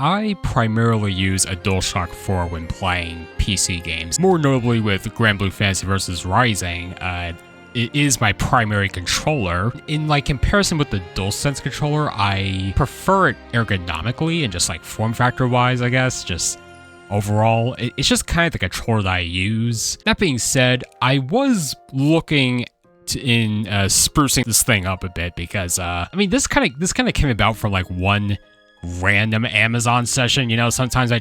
I primarily use a Dualshock 4 when playing PC games. More notably with Grand Blue Fantasy vs. Rising, it is my primary controller. In like comparison with the DualSense controller, I prefer it ergonomically and just like form factor wise, I guess. Just overall, it's just kind of the controller that I use. That being said, I was looking in sprucing this thing up a bit because I mean this kind of came about from like one random Amazon session. You know, sometimes I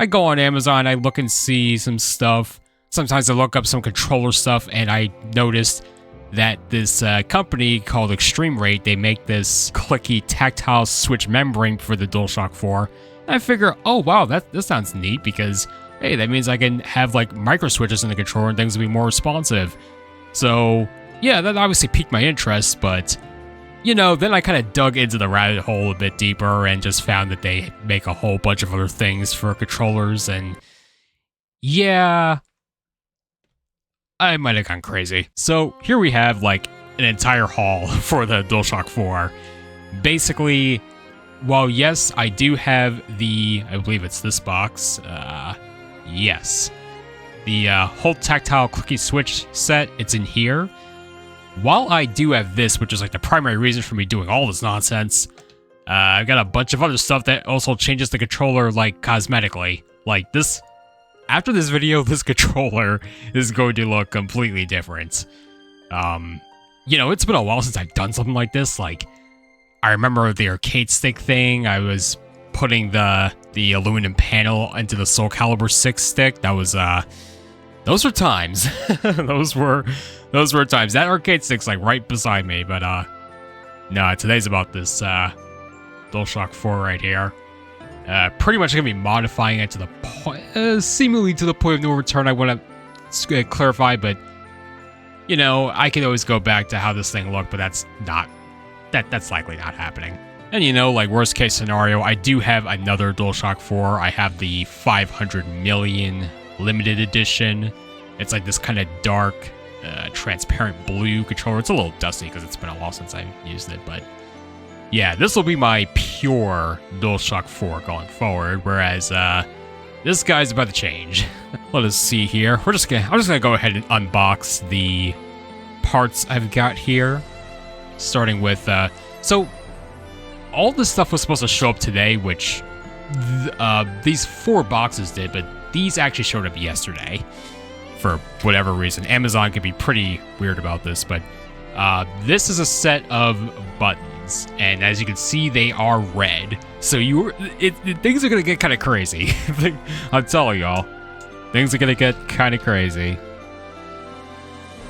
go on Amazon, I look and see some stuff. Sometimes I look up some controller stuff, and I noticed that this company called Extremerate, they make this clicky tactile switch membrane for the DualShock 4. And I figure, oh wow, this sounds neat because hey, that means I can have like micro switches in the controller and things will be more responsive. So yeah, that obviously piqued my interest, but you know, then I kind of dug into the rabbit hole a bit deeper and just found that they make a whole bunch of other things for controllers, and yeah, I might have gone crazy. So here we have like an entire haul for the DualShock 4. Basically, while yes, I do have I believe it's this box, yes. The whole tactile clicky switch set, it's in here. While I do have this, which is like the primary reason for me doing all this nonsense, I've got a bunch of other stuff that also changes the controller, like, cosmetically. Like, this... After this video, this controller is going to look completely different. You know, it's been a while since I've done something like this. Like, I remember the arcade stick thing. I was putting the aluminum panel into the Soul Calibur 6 stick. That was, those were times. Those were times. That arcade stick's like right beside me, but no, today's about this DualShock 4 right here. Pretty much gonna be modifying it to the point, seemingly to the point of no return. I want to clarify, but you know, I can always go back to how this thing looked, but that's likely not happening. And you know, like worst case scenario, I do have another DualShock 4. I have the 500 million limited edition. It's like this kind of dark, transparent blue controller. It's a little dusty because it's been a while since I've used it, but yeah, this will be my pure DualShock 4 going forward, whereas this guy's about to change. Let us see here. I'm just gonna go ahead and unbox the parts I've got here, starting with so all this stuff was supposed to show up today, which these 4 boxes did, but these actually showed up yesterday. For whatever reason. Amazon can be pretty weird about this, but this is a set of buttons, and as you can see, they are red. So things are gonna get kind of crazy. I'm telling y'all, things are gonna get kind of crazy.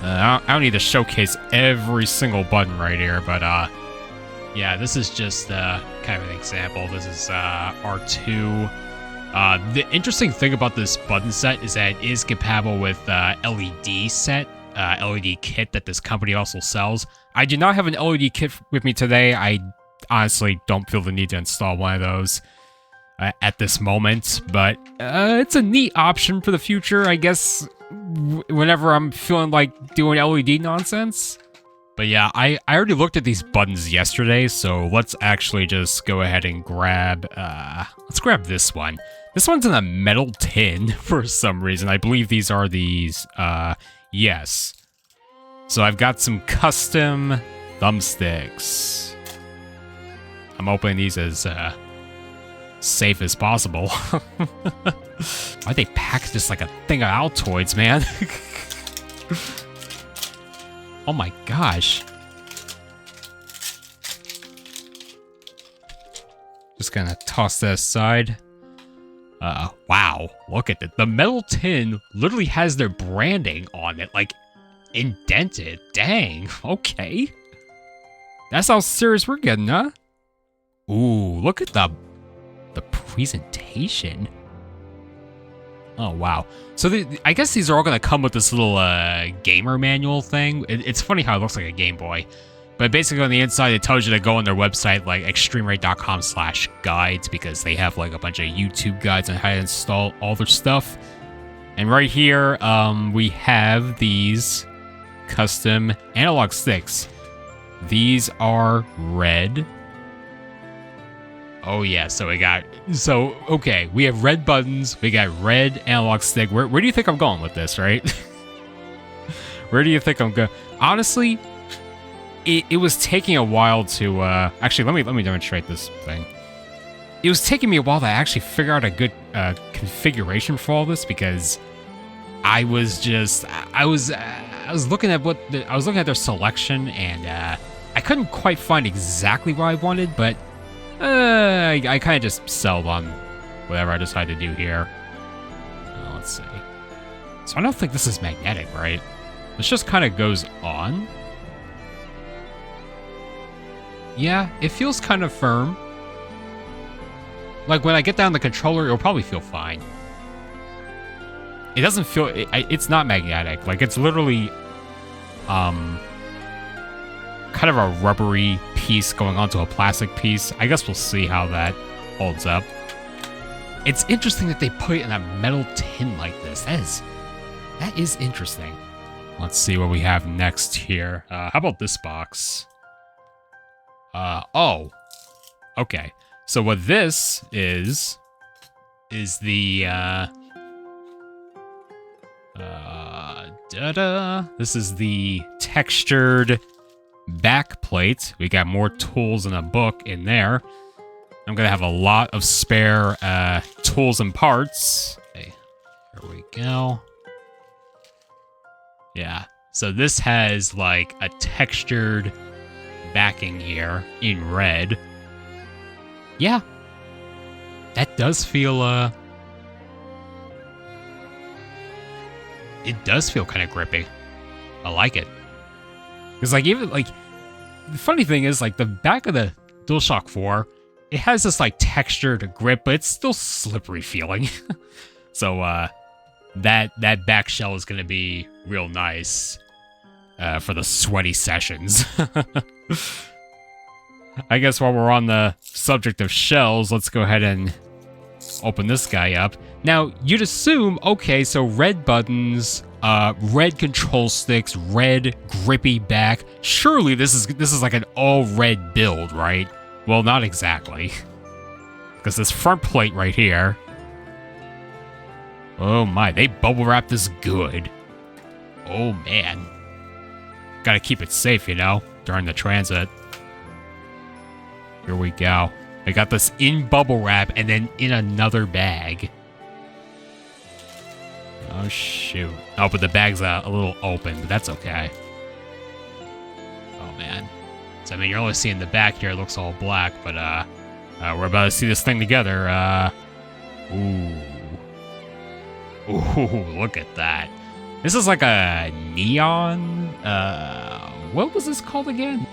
I don't need to showcase every single button right here, but yeah, this is just kind of an example. This is R2. The interesting thing about this button set is that it is compatible with LED set, LED kit that this company also sells. I do not have an LED kit with me today. I honestly don't feel the need to install one of those at this moment, but it's a neat option for the future, I guess, whenever I'm feeling like doing LED nonsense. But yeah, I already looked at these buttons yesterday, so let's actually just go ahead and grab, let's grab this one. This one's in a metal tin for some reason. I believe these are yes. So I've got some custom thumbsticks. I'm opening these as, safe as possible. Why'd they package this like a thing of Altoids, man? Oh my gosh. Just gonna toss that aside. Wow, look at it. The metal tin literally has their branding on it, like, indented. Dang, okay. That's how serious we're getting, huh? Ooh, look at the presentation. Oh, wow. So I guess these are all going to come with this little gamer manual thing. It's funny how it looks like a Game Boy. But basically on the inside, it tells you to go on their website, like extremerate.com/guides, because they have like a bunch of YouTube guides on how to install all their stuff. And right here, we have these custom analog sticks. These are red. Oh yeah, okay, we have red buttons, we got red analog stick. Where do you think I'm going with this, right? Where do you think I'm going? Honestly, it was taking a while to, actually, let me demonstrate this thing. It was taking me a while to actually figure out a good configuration for all this, because I was looking at their selection, and I couldn't quite find exactly what I wanted, but I kind of just settled on whatever I decided to do here. Let's see. So I don't think this is magnetic, right? This just kind of goes on. Yeah, it feels kind of firm. Like, when I get down the controller, it'll probably feel fine. It doesn't feel... it's not magnetic. Like, it's literally... kind of a rubbery piece going onto a plastic piece. I guess we'll see how that holds up. It's interesting that they put it in a metal tin like this. That is interesting. Let's see what we have next here. How about this box? Oh. Okay. So what this is the, This is the textured back plate. We got more tools and a book in there. I'm gonna have a lot of spare, tools and parts. Okay, here we go. Yeah, so this has, like, a textured backing here in red. Yeah, that does feel, it does feel kind of grippy. I like it. Because, like, even, like, the funny thing is, like, the back of the DualShock 4, it has this, like, textured grip, but it's still slippery feeling. So, that back shell is going to be real nice for the sweaty sessions. I guess while we're on the subject of shells, let's go ahead and open this guy up. Now, you'd assume, okay, so red buttons, red control sticks, red grippy back. Surely this is like an all-red build, right? Well, not exactly. Because this front plate right here... Oh my, they bubble wrap this good. Oh man. Gotta keep it safe, you know, during the transit. Here we go. I got this in bubble wrap and then in another bag. Oh shoot. Oh, but the bag's a little open, but that's okay. Oh man. So I mean, you're only seeing the back here, it looks all black, but we're about to see this thing together. Ooh, look at that. This is like a neon, what was this called again?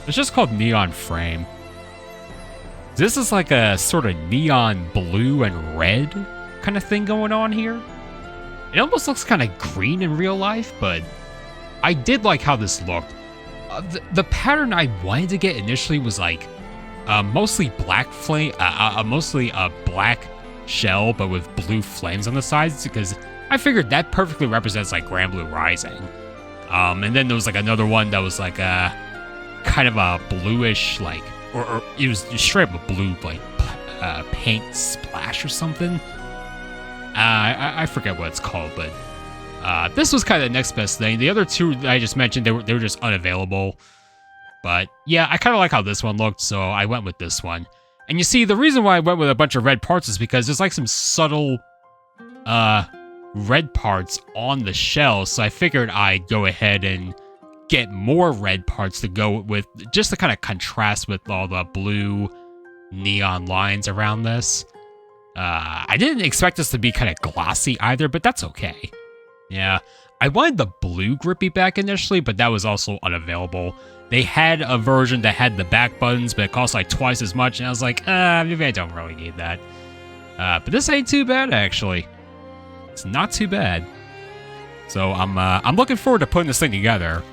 It's just called neon frame. This is like a sort of neon blue and red kind of thing going on here. It almost looks kind of green in real life, but I did like how this looked. The pattern I wanted to get initially was like mostly black flame, mostly a black shell, but with blue flames on the sides, because I figured that perfectly represents like Granblue Rising. And then there was like another one that was like a kind of a bluish, like, or it was straight up a blue, like paint splash or something. I forget what it's called, but this was kind of the next best thing. The other two that I just mentioned, they were just unavailable. But yeah, I kind of like how this one looked, so I went with this one. And you see, the reason why I went with a bunch of red parts is because there's like some subtle red parts on the shell, so I figured I'd go ahead and get more red parts to go with, just to kind of contrast with all the blue neon lines around this. I didn't expect this to be kind of glossy either, but that's okay. Yeah, I wanted the blue grippy back initially, but that was also unavailable. They had a version that had the back buttons, but it cost like twice as much, and I was like, maybe I don't really need that. But this ain't too bad, actually. It's not too bad. So I'm looking forward to putting this thing together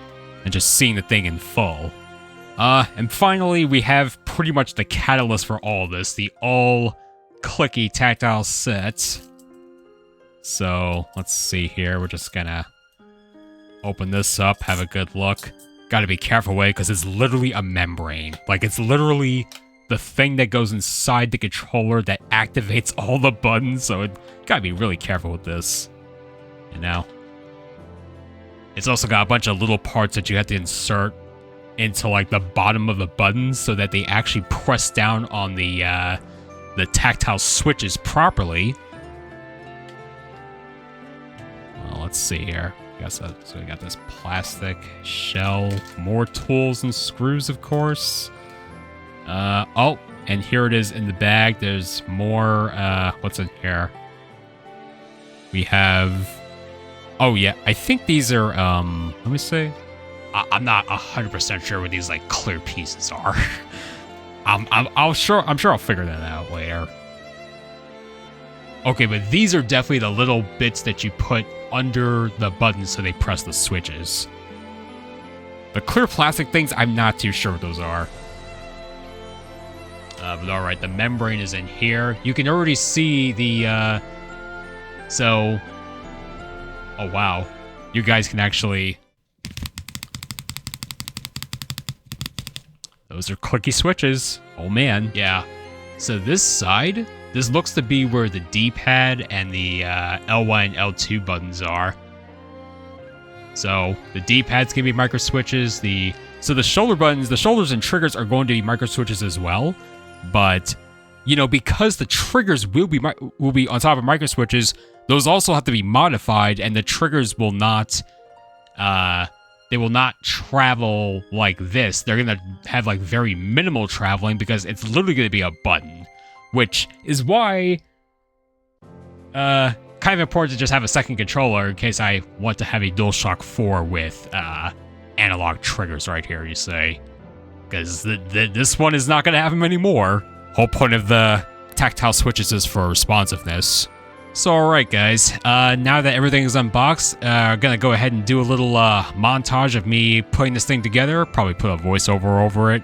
and just seeing the thing in full. And finally, we have pretty much the catalyst for all this, the all-clicky tactile set. So, let's see here. We're just gonna open this up, have a good look. Gotta be careful with it, because it's literally a membrane. Like, it's literally the thing that goes inside the controller that activates all the buttons, so it gotta be really careful with this. You know? It's also got a bunch of little parts that you have to insert into like the bottom of the buttons so that they actually press down on the tactile switches properly. Well, let's see here. So we got this plastic shell, more tools and screws, of course. Oh, and here it is in the bag. There's more, what's in here? We have, oh yeah, I think these are, let me see. I'm not 100% sure what these, like, clear pieces are. I'm sure I'll figure that out later. Okay, but these are definitely the little bits that you put under the buttons so they press the switches. The clear plastic things, I'm not too sure what those are. But alright, the membrane is in here. You can already see the, so... Oh, wow. You guys can actually... Those are clicky switches. Oh, man. Yeah. So this side, this looks to be where the D-pad and the L1 and L2 buttons are. So the D-pads can be micro switches. So the shoulder buttons, the shoulders and triggers are going to be micro switches as well. But, you know, because the triggers will be on top of micro switches, those also have to be modified, and the triggers will not, they will not travel like this. They're going to have, like, very minimal traveling because it's literally going to be a button, which is why, kind of important to just have a second controller in case I want to have a Dualshock 4 with, analog triggers right here, you say. Because this one is not going to have them anymore. Whole point of the tactile switches is for responsiveness. So, alright guys, now that everything is unboxed, I'm gonna go ahead and do a little montage of me putting this thing together. Probably put a voiceover over it.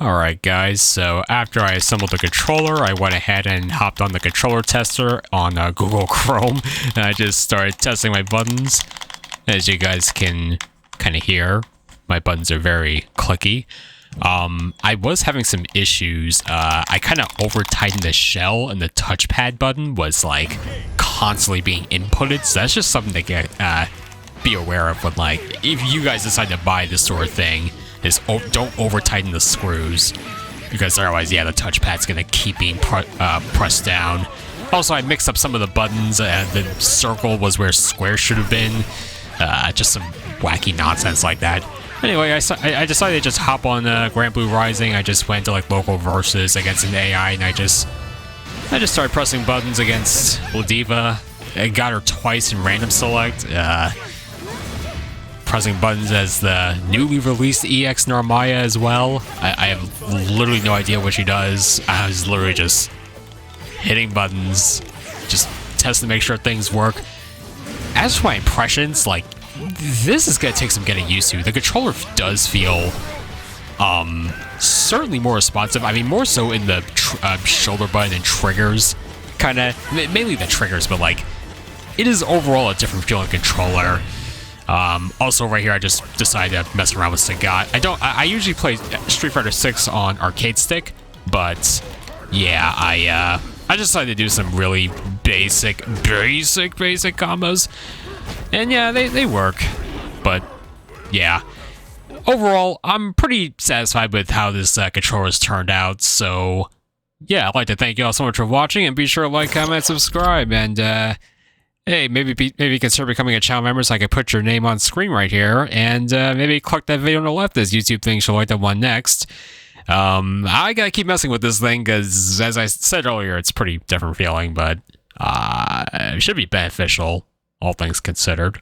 Alright guys, so after I assembled the controller, I went ahead and hopped on the controller tester on Google Chrome, and I just started testing my buttons. As you guys can kind of hear, my buttons are very clicky. I was having some issues. I kind of over-tightened the shell, and the touchpad button was like constantly being inputted, so that's just something to get be aware of when, like, if you guys decide to buy this sort of thing, is don't over-tighten the screws, because otherwise, yeah, the touchpad's gonna keep being pressed down. Also, I mixed up some of the buttons. The circle was where square should have been. Just some wacky nonsense like that. Anyway, I decided to just hop on Grand Blue Rising. I just went to like local versus against an AI, and I just started pressing buttons against Ladiva. I got her twice in random select. Pressing buttons as the newly released EX Narmaya as well. I have literally no idea what she does. I was literally just hitting buttons, just testing to make sure things work. As for my impressions, like, this is gonna take some getting used to. The controller does feel certainly more responsive. I mean, more so in the shoulder button and triggers, kind of, mainly the triggers, but like, it is overall a different feeling controller. Also right here, I just decided to mess around with Sagat. I usually play Street Fighter 6 on arcade stick, but yeah, I just decided to do some really basic combos. And yeah, they work. But yeah, overall, I'm pretty satisfied with how this controller has turned out. So yeah, I'd like to thank you all so much for watching, and be sure to like, comment, subscribe, and hey, maybe consider becoming a channel member so I can put your name on screen right here, and maybe click that video on the left as YouTube thinks you'll like the one next. I gotta keep messing with this thing because, as I said earlier, it's pretty different feeling, but it should be beneficial, all things considered.